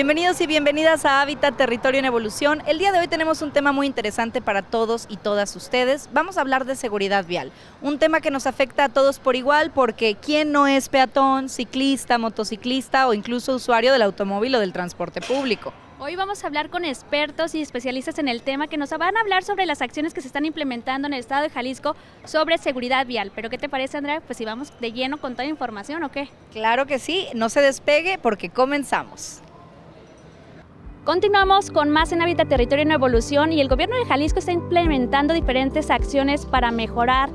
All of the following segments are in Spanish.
Bienvenidos y bienvenidas a Hábitat Territorio en Evolución. El día de hoy tenemos un tema muy interesante para todos y todas ustedes. Vamos a hablar de seguridad vial, un tema que nos afecta a todos por igual porque ¿quién no es peatón, ciclista, motociclista o incluso usuario del automóvil o del transporte público? Hoy vamos a hablar con expertos y especialistas en el tema que nos van a hablar sobre las acciones que se están implementando en el estado de Jalisco sobre seguridad vial. ¿Pero qué te parece, Andrea? Pues si vamos de lleno con toda información, ¿o qué? Claro que sí, no se despegue porque comenzamos. Continuamos con más en Hábitat Territorio en Evolución y el gobierno de Jalisco está implementando diferentes acciones para mejorar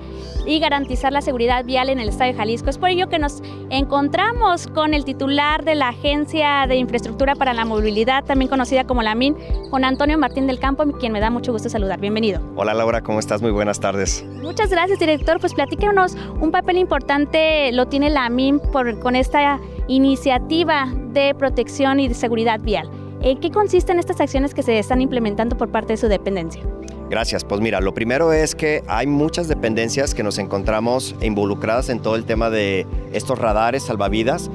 y garantizar la seguridad vial en el estado de Jalisco. Es por ello que nos encontramos con el titular de la Agencia de Infraestructura para la Movilidad, también conocida como la AMIM, con Antonio Martín del Campo, quien me da mucho gusto saludar. Bienvenido. Hola Laura, ¿cómo estás? Muy buenas tardes. Muchas gracias, director. Pues platíquenos, un papel importante lo tiene la AMIM con esta iniciativa de protección y de seguridad vial. ¿En qué consisten estas acciones que se están implementando por parte de su dependencia? Gracias. Pues mira, lo primero es que hay muchas dependencias que nos encontramos involucradas en todo el tema de estos radares salvavidas.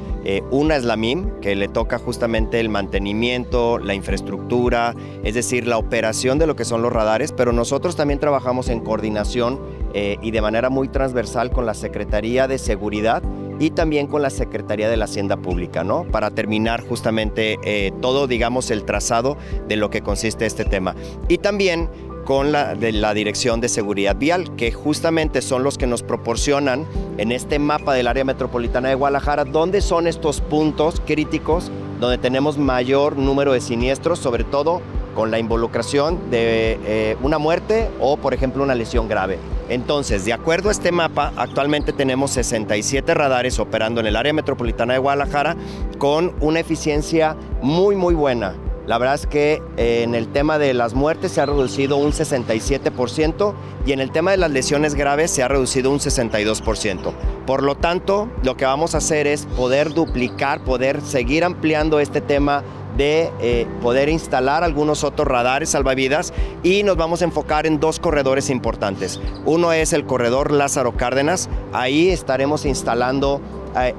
Una es la AMIM, que le toca justamente el mantenimiento, la infraestructura, es decir, la operación de lo que son los radares, pero nosotros también trabajamos en coordinación y de manera muy transversal con la Secretaría de Seguridad y también con la Secretaría de la Hacienda Pública, ¿no? Para terminar justamente todo, digamos, el trazado de lo que consiste este tema. Y también con la Dirección de Seguridad Vial, que justamente son los que nos proporcionan en este mapa del área metropolitana de Guadalajara, dónde son estos puntos críticos donde tenemos mayor número de siniestros, sobre todo con la involucración de una muerte o, por ejemplo, una lesión grave. Entonces, de acuerdo a este mapa, actualmente tenemos 67 radares operando en el área metropolitana de Guadalajara con una eficiencia muy buena. La verdad es que en el tema de las muertes se ha reducido un 67% y en el tema de las lesiones graves se ha reducido un 62%. Por lo tanto, lo que vamos a hacer es poder duplicar, poder seguir ampliando este tema de poder instalar algunos otros radares salvavidas y nos vamos a enfocar en dos corredores importantes. Uno es el corredor Lázaro Cárdenas. Ahí estaremos instalando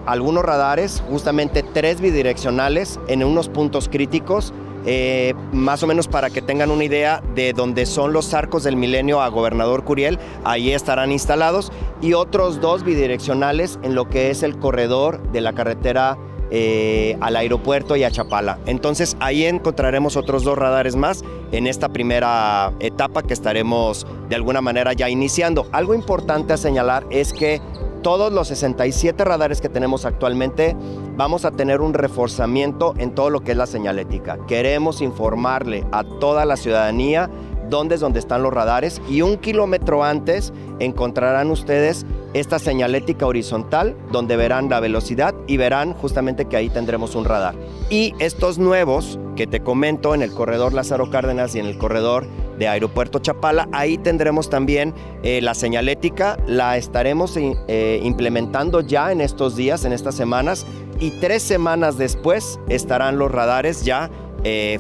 algunos radares, justamente 3 bidireccionales en unos puntos críticos, más o menos para que tengan una idea de dónde son los Arcos del Milenio a Gobernador Curiel. Ahí estarán instalados, y otros 2 bidireccionales en lo que es el corredor de la carretera al aeropuerto y a Chapala. Entonces ahí encontraremos otros 2 radares más en esta primera etapa que estaremos de alguna manera ya iniciando. Algo importante a señalar es que todos los 67 radares que tenemos actualmente vamos a tener un reforzamiento en todo lo que es la señalética. Queremos informarle a toda la ciudadanía dónde están los radares, y 1 kilómetro antes encontrarán ustedes esta señalética horizontal donde verán la velocidad y verán justamente que ahí tendremos un radar. Y estos nuevos que te comento en el corredor Lázaro Cárdenas y en el corredor de Aeropuerto Chapala, ahí tendremos también la señalética. La estaremos implementando ya en estos días, en estas semanas, y 3 semanas después estarán los radares ya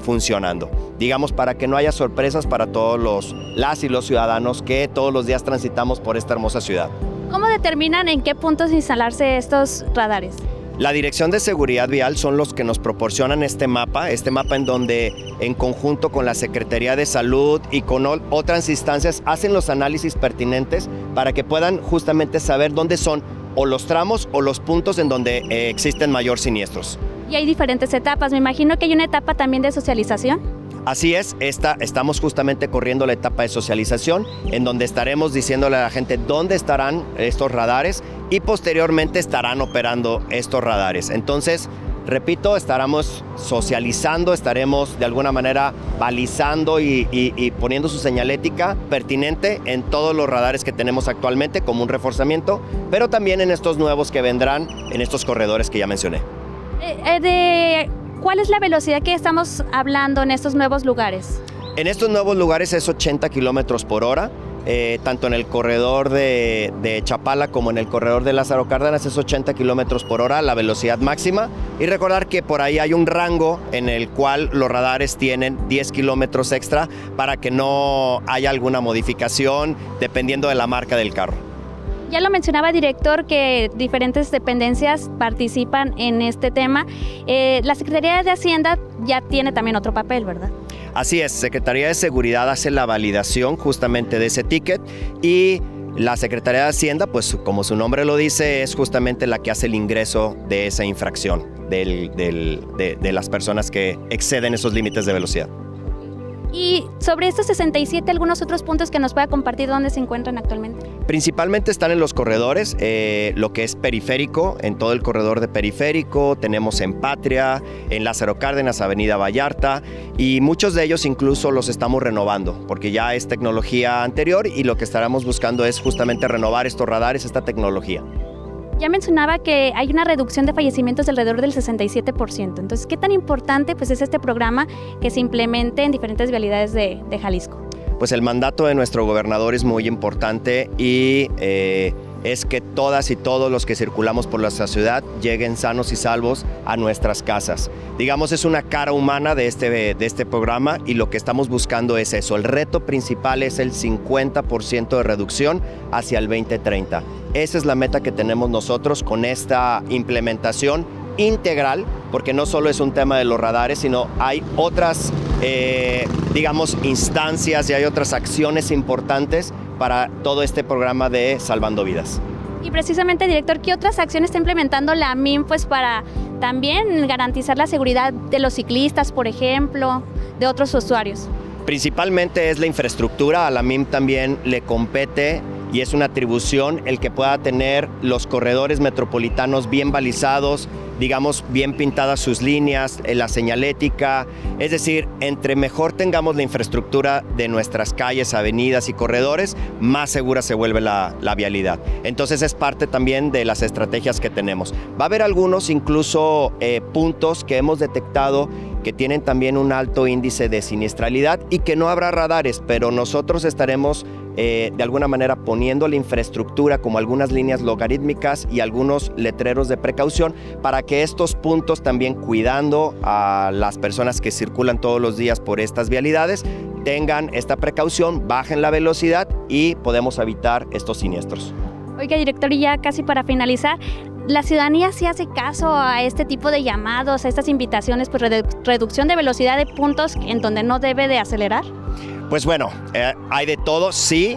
funcionando, digamos, para que no haya sorpresas para todos las y los ciudadanos que todos los días transitamos por esta hermosa ciudad. ¿Cómo determinan en qué puntos instalarse estos radares? La Dirección de Seguridad Vial son los que nos proporcionan este mapa en donde en conjunto con la Secretaría de Salud y con otras instancias hacen los análisis pertinentes para que puedan justamente saber dónde son o los tramos o los puntos en donde existen mayor siniestros. Y hay diferentes etapas, me imagino que hay una etapa también de socialización. Así es, estamos justamente corriendo la etapa de socialización, en donde estaremos diciéndole a la gente dónde estarán estos radares y posteriormente estarán operando estos radares. Entonces, repito, estaremos socializando, estaremos de alguna manera balizando y poniendo su señalética pertinente en todos los radares que tenemos actualmente como un reforzamiento, pero también en estos nuevos que vendrán en estos corredores que ya mencioné. ¿Cuál es la velocidad que estamos hablando en estos nuevos lugares? En estos nuevos lugares es 80 kilómetros por hora. Tanto en el corredor de Chapala como en el corredor de Lázaro Cárdenas es 80 kilómetros por hora la velocidad máxima, y recordar que por ahí hay un rango en el cual los radares tienen 10 kilómetros extra para que no haya alguna modificación dependiendo de la marca del carro. Ya lo mencionaba, director, que diferentes dependencias participan en este tema. La Secretaría de Hacienda ya tiene también otro papel, ¿verdad? Así es, Secretaría de Seguridad hace la validación justamente de ese ticket y la Secretaría de Hacienda, pues como su nombre lo dice, es justamente la que hace el ingreso de esa infracción de las personas que exceden esos límites de velocidad. Y sobre estos 67, algunos otros puntos que nos pueda compartir dónde se encuentran actualmente. Principalmente están en los corredores, lo que es periférico, en todo el corredor de periférico, tenemos en Patria, en Lázaro Cárdenas, Avenida Vallarta, y muchos de ellos incluso los estamos renovando, porque ya es tecnología anterior y lo que estaremos buscando es justamente renovar estos radares, esta tecnología. Ya mencionaba que hay una reducción de fallecimientos de alrededor del 67%. Entonces, ¿qué tan importante pues, es este programa que se implemente en diferentes vialidades de Jalisco? Pues el mandato de nuestro gobernador es muy importante y es que todas y todos los que circulamos por nuestra ciudad lleguen sanos y salvos a nuestras casas. Digamos, es una cara humana de este programa y lo que estamos buscando es eso. El reto principal es el 50% de reducción hacia el 2030. Esa es la meta que tenemos nosotros con esta implementación integral, porque no solo es un tema de los radares, sino hay otras, digamos, instancias y hay otras acciones importantes para todo este programa de Salvando Vidas. Y precisamente, director, ¿qué otras acciones está implementando la MIM pues, para también garantizar la seguridad de los ciclistas, por ejemplo, de otros usuarios? Principalmente es la infraestructura, a la MIM también le compete y es una atribución el que pueda tener los corredores metropolitanos bien balizados, digamos, bien pintadas sus líneas, la señalética, es decir, entre mejor tengamos la infraestructura de nuestras calles, avenidas y corredores, más segura se vuelve la vialidad. Entonces es parte también de las estrategias que tenemos. Va a haber algunos incluso puntos que hemos detectado que tienen también un alto índice de siniestralidad y que no habrá radares, pero nosotros estaremos de alguna manera poniendo la infraestructura como algunas líneas logarítmicas y algunos letreros de precaución para que estos puntos también cuidando a las personas que circulan todos los días por estas vialidades tengan esta precaución, bajen la velocidad y podemos evitar estos siniestros. Oiga, director, y ya casi para finalizar, ¿la ciudadanía sí hace caso a este tipo de llamados, a estas invitaciones, pues reducción de velocidad de puntos en donde no debe de acelerar? Pues bueno, hay de todo, sí,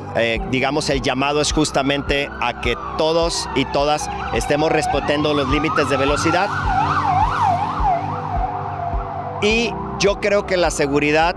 digamos el llamado es justamente a que todos y todas estemos respetando los límites de velocidad y yo creo que la seguridad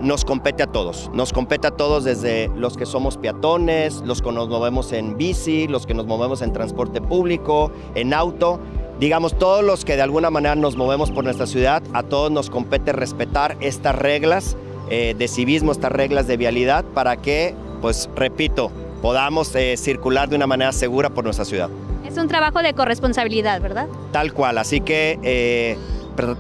nos compete a todos desde los que somos peatones, los que nos movemos en bici, los que nos movemos en transporte público, en auto. Digamos, todos los que de alguna manera nos movemos por nuestra ciudad, a todos nos compete respetar estas reglas de civismo, estas reglas de vialidad para que, pues repito, podamos circular de una manera segura por nuestra ciudad. Es un trabajo de corresponsabilidad, ¿verdad? Tal cual, así que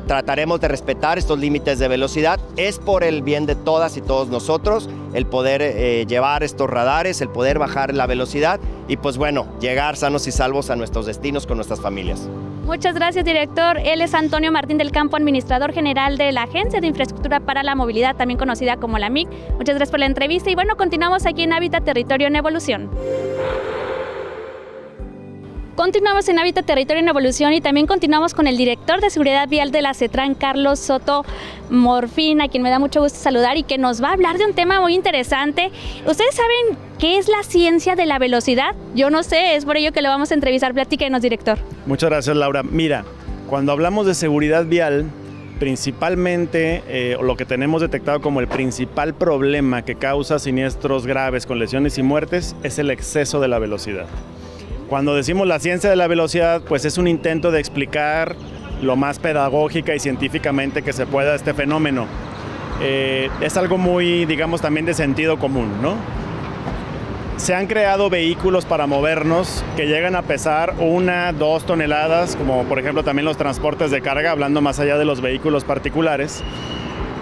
trataremos de respetar estos límites de velocidad. Es por el bien de todas y todos nosotros el poder llevar estos radares, el poder bajar la velocidad y pues bueno, llegar sanos y salvos a nuestros destinos con nuestras familias. Muchas gracias, director. Él es Antonio Martín del Campo, administrador general de la Agencia de Infraestructura para la Movilidad, también conocida como la MIC. Muchas gracias por la entrevista y bueno, continuamos aquí en Hábitat Territorio en Evolución. Continuamos en Hábitat Territorio en Evolución y también continuamos con el director de Seguridad Vial de la CETRAN, Carlos Soto Morfín, a quien me da mucho gusto saludar y que nos va a hablar de un tema muy interesante. ¿Ustedes saben qué es la ciencia de la velocidad? Yo no sé, es por ello que lo vamos a entrevistar. Platíquenos, director. Muchas gracias, Laura. Mira, cuando hablamos de seguridad vial, principalmente lo que tenemos detectado como el principal problema que causa siniestros graves con lesiones y muertes es el exceso de la velocidad. Cuando decimos la ciencia de la velocidad, pues es un intento de explicar lo más pedagógica y científicamente que se pueda este fenómeno. Es algo muy, digamos, también de sentido común, ¿no? Se han creado vehículos para movernos que llegan a pesar 1, 2 toneladas, como por ejemplo también los transportes de carga, hablando más allá de los vehículos particulares.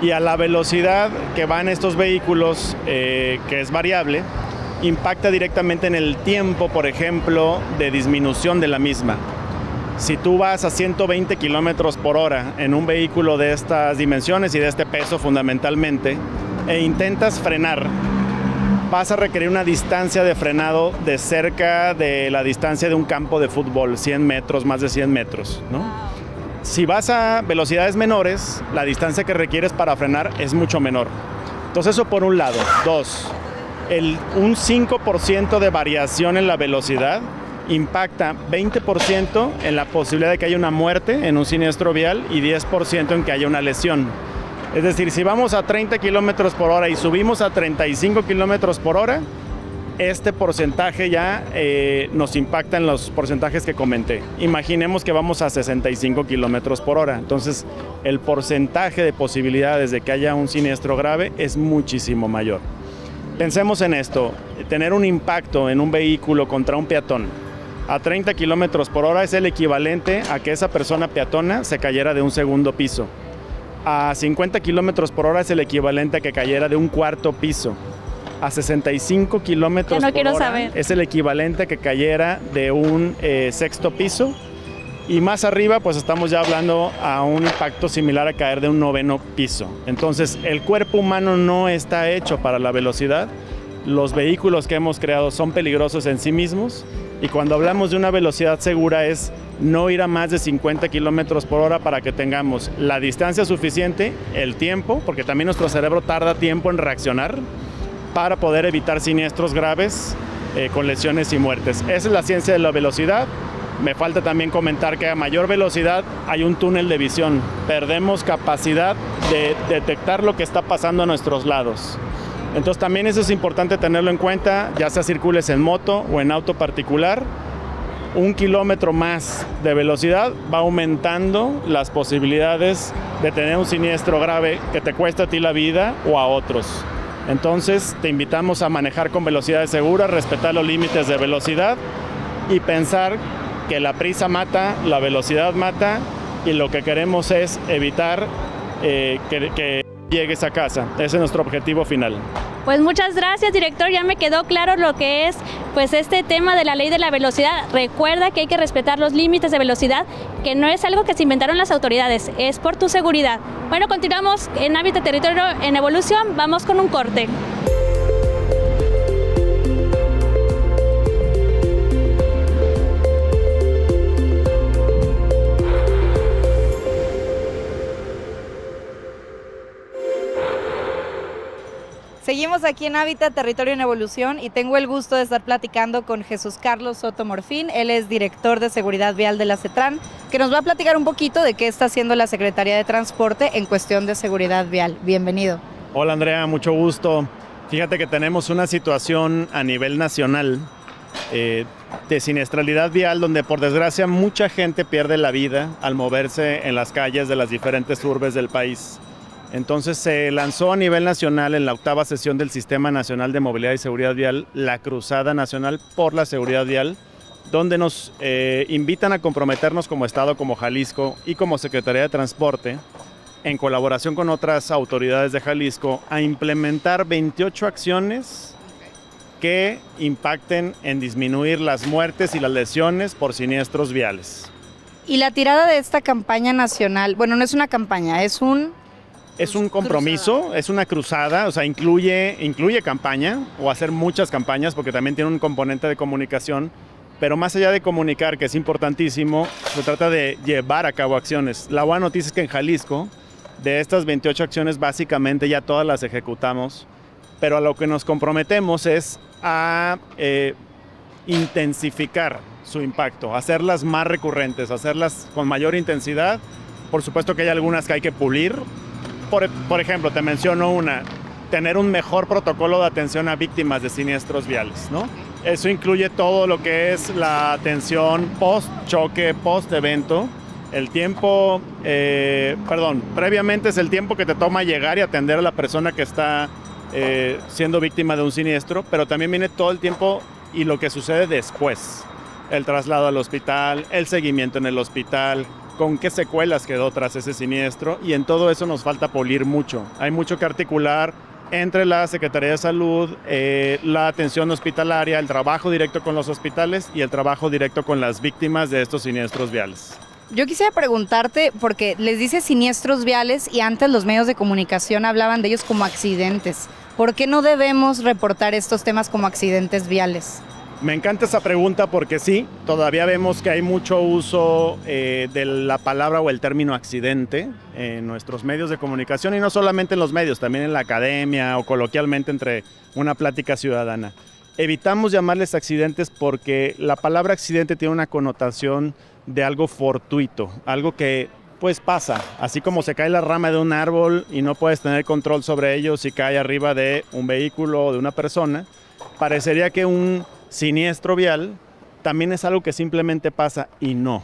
Y a la velocidad que van estos vehículos, que es variable, impacta directamente en el tiempo, por ejemplo, de disminución de la misma. Si tú vas a 120 kilómetros por hora en un vehículo de estas dimensiones y de este peso fundamentalmente, e intentas frenar, vas a requerir una distancia de frenado de cerca de la distancia de un campo de fútbol, 100 metros, más de 100 metros, ¿no? Si vas a velocidades menores, la distancia que requieres para frenar es mucho menor. Entonces eso por un lado. Dos, un 5% de variación en la velocidad impacta 20% en la posibilidad de que haya una muerte en un siniestro vial y 10% en que haya una lesión. Es decir, si vamos a 30 kilómetros por hora y subimos a 35 kilómetros por hora, este porcentaje ya nos impacta en los porcentajes que comenté. Imaginemos que vamos a 65 kilómetros por hora. Entonces, el porcentaje de posibilidades de que haya un siniestro grave es muchísimo mayor. Pensemos en esto, tener un impacto en un vehículo contra un peatón a 30 kilómetros por hora es el equivalente a que esa persona peatona se cayera de un segundo piso. A 50 kilómetros por hora es el equivalente a que cayera de un cuarto piso. A 65 kilómetros por hora es el equivalente a que cayera de un sexto piso. Y más arriba, pues estamos ya hablando a un impacto similar a caer de un noveno piso. Entonces, el cuerpo humano no está hecho para la velocidad. Los vehículos que hemos creado son peligrosos en sí mismos. Y cuando hablamos de una velocidad segura es no ir a más de 50 kilómetros por hora para que tengamos la distancia suficiente, el tiempo, porque también nuestro cerebro tarda tiempo en reaccionar, para poder evitar siniestros graves con lesiones y muertes. Esa es la ciencia de la velocidad. Me falta también comentar que a mayor velocidad hay un túnel de visión. Perdemos capacidad de detectar lo que está pasando a nuestros lados. Entonces también eso es importante tenerlo en cuenta, ya sea circules en moto o en auto particular. 1 kilómetro más de velocidad va aumentando las posibilidades de tener un siniestro grave que te cueste a ti la vida o a otros. Entonces te invitamos a manejar con velocidades seguras, respetar los límites de velocidad y pensar que la prisa mata, la velocidad mata y lo que queremos es evitar que llegues a casa. Ese es nuestro objetivo final. Pues muchas gracias, director. Ya me quedó claro lo que es pues este tema de la ley de la velocidad. Recuerda que hay que respetar los límites de velocidad, que no es algo que se inventaron las autoridades, es por tu seguridad. Bueno, continuamos en Hábitat Territorio en Evolución. Vamos con un corte. Seguimos aquí en Hábitat Territorio en Evolución y tengo el gusto de estar platicando con Jesús Carlos Soto Morfín. Él es director de Seguridad Vial de la CETRAN, que nos va a platicar un poquito de qué está haciendo la Secretaría de Transporte en cuestión de seguridad vial. Bienvenido. Hola Andrea, mucho gusto. Fíjate que tenemos una situación a nivel nacional de siniestralidad vial donde por desgracia mucha gente pierde la vida al moverse en las calles de las diferentes urbes del país. Entonces se lanzó a nivel nacional en la 8ª sesión del Sistema Nacional de Movilidad y Seguridad Vial la Cruzada Nacional por la Seguridad Vial, donde nos invitan a comprometernos como Estado, como Jalisco y como Secretaría de Transporte, en colaboración con otras autoridades de Jalisco, a implementar 28 acciones que impacten en disminuir las muertes y las lesiones por siniestros viales. Y la tirada de esta campaña nacional, bueno, no es una campaña, es un compromiso, cruzada. Es una cruzada, o sea, incluye campaña o hacer muchas campañas porque también tiene un componente de comunicación, pero más allá de comunicar, que es importantísimo, se trata de llevar a cabo acciones. La buena noticia es que en Jalisco, de estas 28 acciones, básicamente ya todas las ejecutamos, pero a lo que nos comprometemos es a intensificar su impacto, hacerlas más recurrentes, hacerlas con mayor intensidad. Por supuesto que hay algunas que hay que pulir. Por ejemplo, te menciono una, tener un mejor protocolo de atención a víctimas de siniestros viales, ¿no? Eso incluye todo lo que es la atención post-choque, post-evento. El tiempo, previamente es el tiempo que te toma llegar y atender a la persona que está siendo víctima de un siniestro, pero también viene todo el tiempo y lo que sucede después. El traslado al hospital, el seguimiento en el hospital, con qué secuelas quedó tras ese siniestro, y en todo eso nos falta pulir mucho. Hay mucho que articular entre la Secretaría de Salud, la atención hospitalaria, el trabajo directo con los hospitales y el trabajo directo con las víctimas de estos siniestros viales. Yo quisiera preguntarte, porque les dice siniestros viales y antes los medios de comunicación hablaban de ellos como accidentes. ¿Por qué no debemos reportar estos temas como accidentes viales? Me encanta esa pregunta porque sí, todavía vemos que hay mucho uso de la palabra o el término accidente en nuestros medios de comunicación y no solamente en los medios, también en la academia o coloquialmente entre una plática ciudadana. Evitamos llamarles accidentes porque la palabra accidente tiene una connotación de algo fortuito, algo que pues pasa, así como se cae la rama de un árbol y no puedes tener control sobre ello si cae arriba de un vehículo o de una persona, parecería que un siniestro vial también es algo que simplemente pasa y no.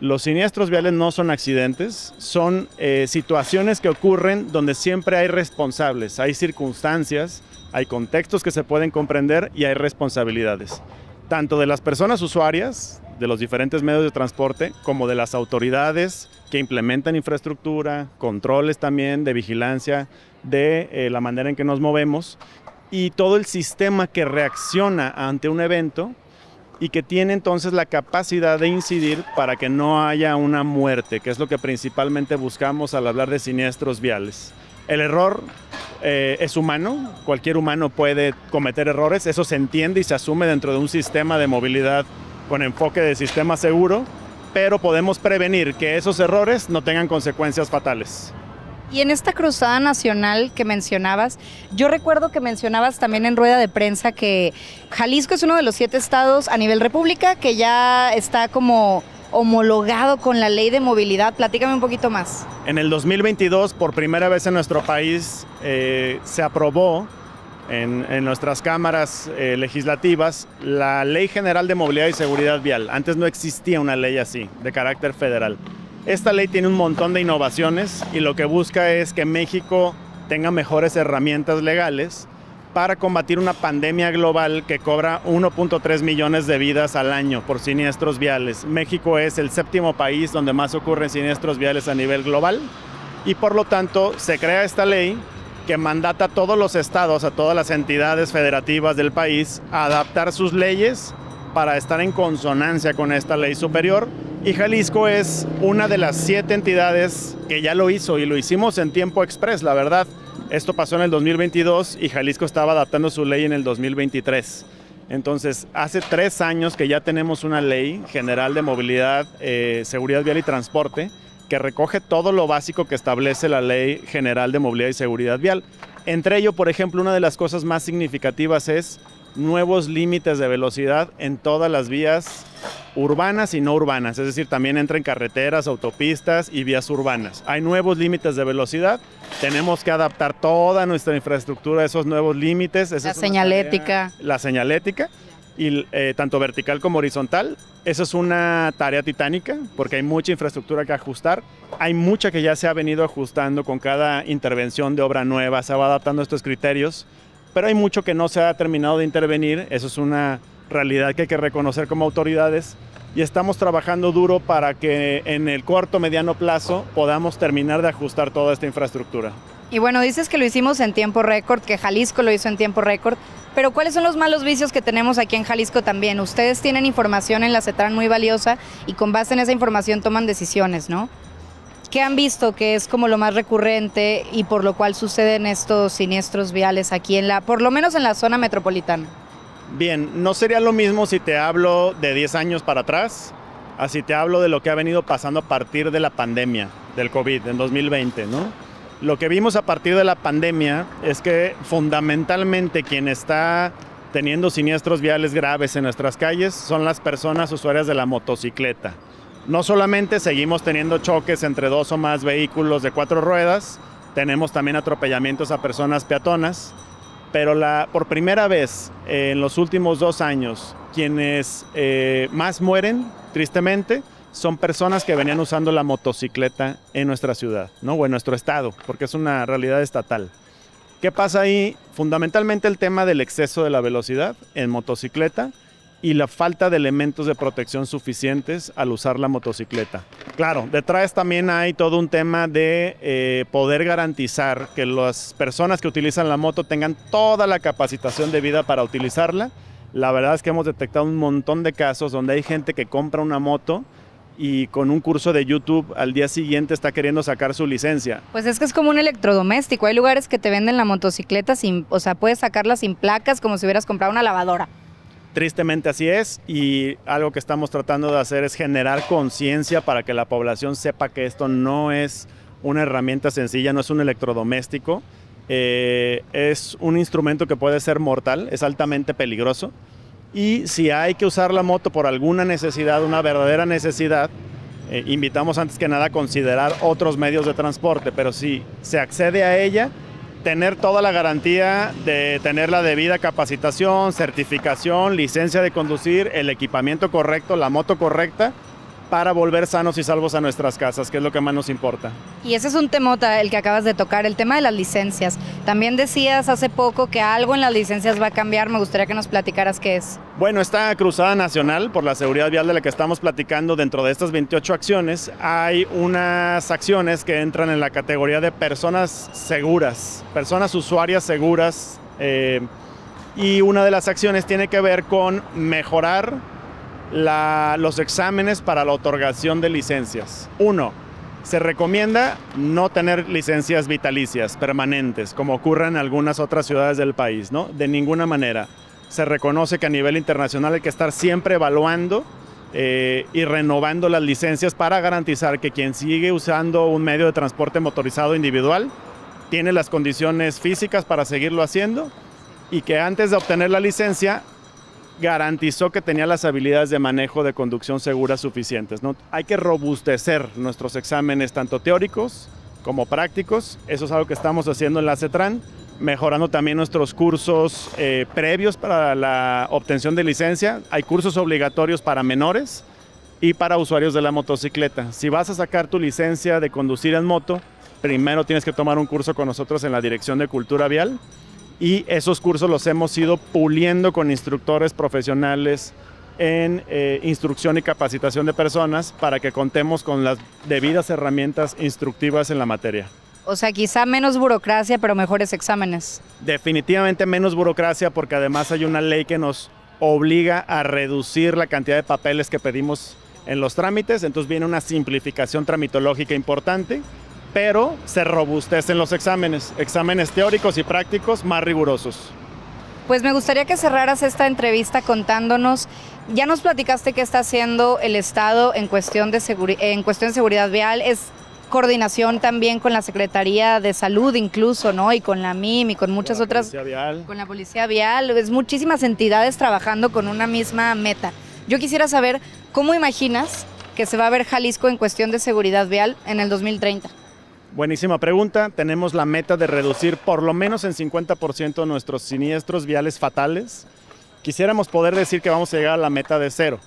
Los siniestros viales no son accidentes, son situaciones que ocurren donde siempre hay responsables, hay circunstancias, hay contextos que se pueden comprender y hay responsabilidades, tanto de las personas usuarias, de los diferentes medios de transporte, como de las autoridades que implementan infraestructura, controles también de vigilancia de la manera en que nos movemos y todo el sistema que reacciona ante un evento y que tiene entonces la capacidad de incidir para que no haya una muerte, que es lo que principalmente buscamos al hablar de siniestros viales. El error es humano, cualquier humano puede cometer errores, eso se entiende y se asume dentro de un sistema de movilidad con enfoque de sistema seguro, pero podemos prevenir que esos errores no tengan consecuencias fatales. Y en esta cruzada nacional que mencionabas, yo recuerdo que mencionabas también en rueda de prensa que Jalisco es uno de los 7 estados a nivel república que ya está como homologado con la ley de movilidad. Platícame un poquito más. En el 2022, por primera vez en nuestro país, se aprobó en nuestras cámaras legislativas la Ley General de Movilidad y Seguridad Vial. Antes no existía una ley así, de carácter federal. Esta ley tiene un montón de innovaciones y lo que busca es que México tenga mejores herramientas legales para combatir una pandemia global que cobra 1.3 millones de vidas al año por siniestros viales. México es el 7º país donde más ocurren siniestros viales a nivel global y por lo tanto se crea esta ley que mandata a todos los estados, a todas las entidades federativas del país a adaptar sus leyes para estar en consonancia con esta ley superior. Y Jalisco es una de las 7 entidades que ya lo hizo y lo hicimos en tiempo express, la verdad. Esto pasó en el 2022 y Jalisco estaba adaptando su ley en el 2023. Entonces, hace 3 años que ya tenemos una ley general de movilidad, seguridad vial y transporte que recoge todo lo básico que establece la Ley General de Movilidad y Seguridad Vial. Entre ello, por ejemplo, una de las cosas más significativas es nuevos límites de velocidad en todas las vías urbanas y no urbanas, es decir, también entra en carreteras, autopistas y vías urbanas. Hay nuevos límites de velocidad, tenemos que adaptar toda nuestra infraestructura a esos nuevos límites. La señalética. La señalética, y tanto vertical como horizontal. Eso es una tarea titánica porque hay mucha infraestructura que ajustar. Hay mucha que ya se ha venido ajustando con cada intervención de obra nueva, se va adaptando a estos criterios, pero hay mucho que no se ha terminado de intervenir. Eso es una realidad que hay que reconocer como autoridades y estamos trabajando duro para que en el corto, mediano plazo podamos terminar de ajustar toda esta infraestructura. Y bueno, dices que lo hicimos en tiempo récord, que Jalisco lo hizo en tiempo récord, pero ¿cuáles son los malos vicios que tenemos aquí en Jalisco también? Ustedes tienen información en la CETRAN muy valiosa y con base en esa información toman decisiones, ¿no? ¿Qué han visto que es como lo más recurrente y por lo cual suceden estos siniestros viales aquí por lo menos en la zona metropolitana? Bien, no sería lo mismo si te hablo de 10 años para atrás, así te hablo de lo que ha venido pasando a partir de la pandemia del COVID en 2020, ¿no? Lo que vimos a partir de la pandemia es que fundamentalmente quien está teniendo siniestros viales graves en nuestras calles son las personas usuarias de la motocicleta. No solamente seguimos teniendo choques entre 2 o más vehículos de 4 ruedas, tenemos también atropellamientos a personas peatonas, pero por primera vez en los últimos 2 años, quienes más mueren, tristemente, son personas que venían usando la motocicleta en nuestra ciudad, ¿no? O en nuestro estado, porque es una realidad estatal. ¿Qué pasa ahí? Fundamentalmente el tema del exceso de la velocidad en motocicleta y la falta de elementos de protección suficientes al usar la motocicleta. Claro, detrás también hay todo un tema de poder garantizar que las personas que utilizan la moto tengan toda la capacitación debida para utilizarla. La verdad es que hemos detectado un montón de casos donde hay gente que compra una moto y con un curso de YouTube al día siguiente está queriendo sacar su licencia. Pues es que es como un electrodoméstico. Hay lugares que te venden la motocicleta o sea, puedes sacarla sin placas como si hubieras comprado una lavadora. Tristemente así es, y algo que estamos tratando de hacer es generar conciencia para que la población sepa que esto no es una herramienta sencilla, no es un electrodoméstico, es un instrumento que puede ser mortal, es altamente peligroso. Y si hay que usar la moto por alguna necesidad, una verdadera necesidad, invitamos antes que nada a considerar otros medios de transporte, pero si se accede a ella, tener toda la garantía de tener la debida capacitación, certificación, licencia de conducir, el equipamiento correcto, la moto correcta, para volver sanos y salvos a nuestras casas, que es lo que más nos importa. Y ese es un temota el que acabas de tocar, el tema de las licencias. También decías hace poco que algo en las licencias va a cambiar, me gustaría que nos platicaras qué es. Bueno, esta cruzada nacional por la seguridad vial de la que estamos platicando, dentro de estas 28 acciones, hay unas acciones que entran en la categoría de personas seguras, personas usuarias seguras, y una de las acciones tiene que ver con mejorar los exámenes para la otorgación de licencias. 1. Se recomienda no tener licencias vitalicias, permanentes, como ocurre en algunas otras ciudades del país, ¿no? De ninguna manera. Se reconoce que a nivel internacional hay que estar siempre evaluando y renovando las licencias para garantizar que quien sigue usando un medio de transporte motorizado individual tiene las condiciones físicas para seguirlo haciendo, y que antes de obtener la licencia garantizó que tenía las habilidades de manejo de conducción segura suficientes, ¿no? Hay que robustecer nuestros exámenes, tanto teóricos como prácticos. Eso es algo que estamos haciendo en la CETRAN, mejorando también nuestros cursos previos para la obtención de licencia. Hay cursos obligatorios para menores y para usuarios de la motocicleta. Si vas a sacar tu licencia de conducir en moto, primero tienes que tomar un curso con nosotros en la Dirección de Cultura Vial, y esos cursos los hemos ido puliendo con instructores profesionales en instrucción y capacitación de personas para que contemos con las debidas herramientas instructivas en la materia. O sea, quizá menos burocracia, pero mejores exámenes. Definitivamente menos burocracia, porque además hay una ley que nos obliga a reducir la cantidad de papeles que pedimos en los trámites, entonces viene una simplificación tramitológica importante, pero se robustecen los exámenes teóricos y prácticos más rigurosos. Pues me gustaría que cerraras esta entrevista contándonos, ya nos platicaste qué está haciendo el Estado en cuestión de seguridad vial, es coordinación también con la Secretaría de Salud incluso, ¿no? Y con la MIM y con muchas otras. Con la Policía Vial, es muchísimas entidades trabajando con una misma meta. Yo quisiera saber, ¿cómo imaginas que se va a ver Jalisco en cuestión de seguridad vial en el 2030? Buenísima pregunta. Tenemos la meta de reducir por lo menos en 50% nuestros siniestros viales fatales. Quisiéramos poder decir que vamos a llegar a la meta de 0,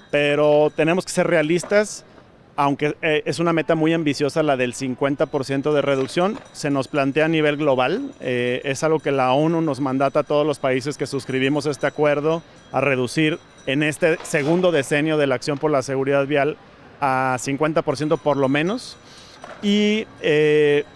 pero tenemos que ser realistas, aunque es una meta muy ambiciosa la del 50% de reducción. Se nos plantea a nivel global, es algo que la ONU nos mandata a todos los países que suscribimos este acuerdo a reducir en este segundo decenio de la acción por la seguridad vial a 50% por lo menos. Y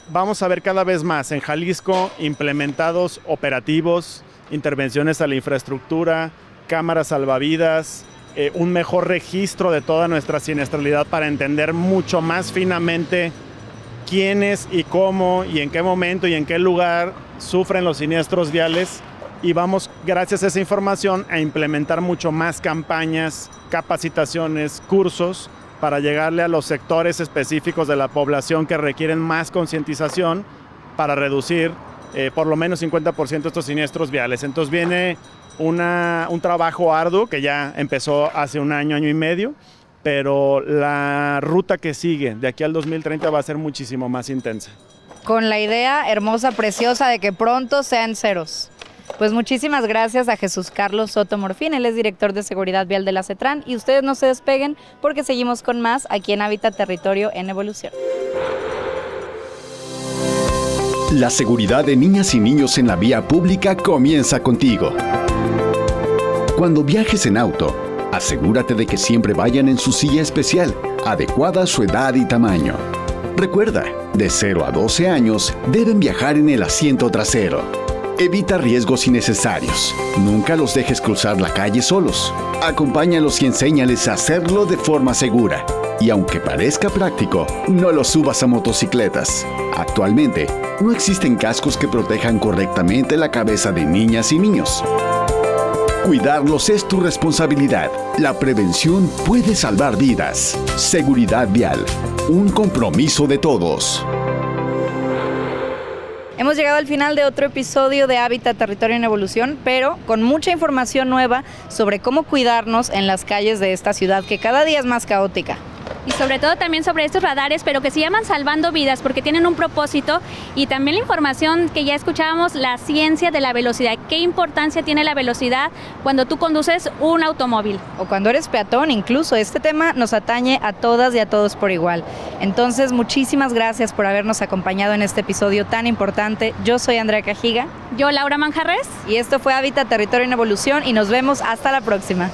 vamos a ver cada vez más en Jalisco implementados operativos, intervenciones a la infraestructura, cámaras salvavidas, un mejor registro de toda nuestra siniestralidad para entender mucho más finamente quiénes y cómo y en qué momento y en qué lugar sufren los siniestros viales, y vamos, gracias a esa información, a implementar mucho más campañas, capacitaciones, cursos para llegarle a los sectores específicos de la población que requieren más concientización para reducir por lo menos 50% estos siniestros viales. Entonces viene un trabajo arduo que ya empezó hace un año, año y medio, pero la ruta que sigue de aquí al 2030 va a ser muchísimo más intensa. Con la idea hermosa, preciosa de que pronto sean ceros. Pues muchísimas gracias a Jesús Carlos Soto Morfín, él es director de Seguridad Vial de la CETRAN, y ustedes no se despeguen porque seguimos con más aquí en Hábitat Territorio en Evolución. La seguridad de niñas y niños en la vía pública comienza contigo. Cuando viajes en auto, asegúrate de que siempre vayan en su silla especial, adecuada a su edad y tamaño. Recuerda, de 0 a 12 años deben viajar en el asiento trasero. Evita riesgos innecesarios. Nunca los dejes cruzar la calle solos. Acompáñalos y enséñales a hacerlo de forma segura. Y aunque parezca práctico, no lo subas a motocicletas. Actualmente, no existen cascos que protejan correctamente la cabeza de niñas y niños. Cuidarlos es tu responsabilidad. La prevención puede salvar vidas. Seguridad vial, un compromiso de todos. Hemos llegado al final de otro episodio de Hábitat Territorio en Evolución, pero con mucha información nueva sobre cómo cuidarnos en las calles de esta ciudad que cada día es más caótica. Y sobre todo también sobre estos radares, pero que se llaman salvando vidas porque tienen un propósito, y también la información que ya escuchábamos, la ciencia de la velocidad. ¿Qué importancia tiene la velocidad cuando tú conduces un automóvil? O cuando eres peatón, incluso. Este tema nos atañe a todas y a todos por igual. Entonces, muchísimas gracias por habernos acompañado en este episodio tan importante. Yo soy Andrea Cajiga. Yo, Laura Manjarres. Y esto fue Hábitat Territorio en Evolución y nos vemos hasta la próxima.